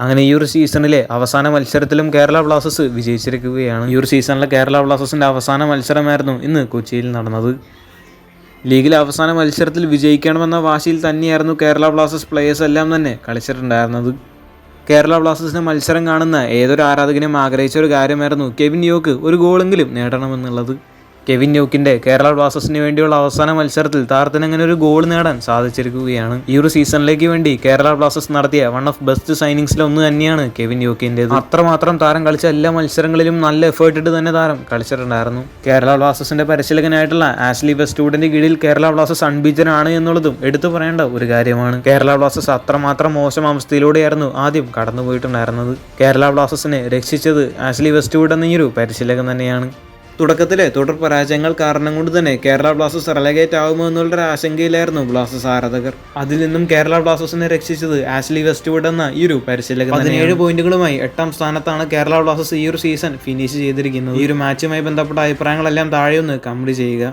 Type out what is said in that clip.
അങ്ങനെ ഈ ഒരു സീസണിലെ അവസാന മത്സരത്തിലും കേരള ബ്ലാസ്റ്റേഴ്സ് വിജയിച്ചിരിക്കുകയാണ്. ഈ ഒരു സീസണിലെ കേരള ബ്ലാസ്റ്റേഴ്സിൻ്റെ അവസാന മത്സരമായിരുന്നു ഇന്ന് കൊച്ചിയിൽ നടന്നത്. ലീഗിലെ അവസാന മത്സരത്തിൽ വിജയിക്കണമെന്ന വാശിയിൽ തന്നെയായിരുന്നു കേരള ബ്ലാസ്റ്റേഴ്സ് പ്ലേയേഴ്സ് എല്ലാം തന്നെ കളിച്ചിട്ടുണ്ടായിരുന്നത്. കേരള ബ്ലാസ്റ്റേഴ്സിൻ്റെ മത്സരം കാണുന്ന ഏതൊരു ആരാധകനും ആഗ്രഹിച്ച ഒരു കാര്യമായിരുന്നു കെവിൻ യോക്ക് ഒരു ഗോളെങ്കിലും നേടണമെന്നുള്ളത്. കെവിൻ യോക്കിൻ്റെ കേരള ബ്ലാസ്റ്റേഴ്സിന് വേണ്ടിയുള്ള അവസാന മത്സരത്തിൽ താരത്തിന് അങ്ങനെ ഒരു ഗോൾ നേടാൻ സാധിച്ചിരിക്കുകയാണ്. ഈ ഒരു സീസണിലേക്ക് വേണ്ടി കേരള ബ്ലാസ്റ്റേഴ്സ് നടത്തിയ വൺ ഓഫ് ബെസ്റ്റ് സൈനിങ്സിൽ ഒന്ന് തന്നെയാണ് കെവിൻ യോക്കിൻ്റേത്. അത്രമാത്രം താരം കളിച്ച എല്ലാ മത്സരങ്ങളിലും നല്ല എഫേർട്ട് ഇട്ട് തന്നെ താരം കളിച്ചിട്ടുണ്ടായിരുന്നു. കേരള ബ്ലാസ്റ്റേഴ്സിന്റെ പരിശീലകനായിട്ടുള്ള ആഷ്ലി വെസ്റ്റ്വുഡിന്റെ കീഴിൽ കേരള ബ്ലാസ്റ്റേഴ്സ് അൺബീറ്റൻ ആണ് എന്നുള്ളതും എടുത്തു പറയേണ്ട ഒരു കാര്യമാണ്. കേരള ബ്ലാസ്റ്റേഴ്സ് അത്രമാത്രം മോശം അവസ്ഥയിലൂടെയായിരുന്നു ആദ്യം കടന്നുപോയിട്ടുണ്ടായിരുന്നത്. കേരള ബ്ലാസ്റ്റേഴ്സിനെ രക്ഷിച്ചത് ആഷ്ലി വെസ്റ്റ്വുഡ് എന്ന ഈ ഒരു പരിശീലകൻ തന്നെയാണ്. തുടക്കത്തിലെ തുടർ പരാജയങ്ങൾ കാരണം കൊണ്ട് തന്നെ കേരള ബ്ലാസ്റ്റേഴ്സ് റെലഗേറ്റ് ആകുമോ എന്നുള്ളൊരു ആശങ്കയിലായിരുന്നു ബ്ലാസ്റ്റേഴ്സ് ആരാധകർ. അതിൽ നിന്നും കേരള ബ്ലാസ്റ്റേഴ്സിനെ രക്ഷിച്ചത് ആഷ്ലി വെസ്റ്റ്വുഡ് എന്ന ഈ ഒരു പരിശീലകൻ. 17 പോയിന്റുകളുമായി 8ാം സ്ഥാനത്താണ് കേരള ബ്ലാസ്റ്റേഴ്സ് ഈ ഒരു സീസൺ ഫിനിഷ് ചെയ്തിരിക്കുന്നത്. ഈ ഒരു മാച്ചുമായി ബന്ധപ്പെട്ട അഭിപ്രായങ്ങളെല്ലാം താഴെ ഒന്ന് കമന്റ് ചെയ്യുക.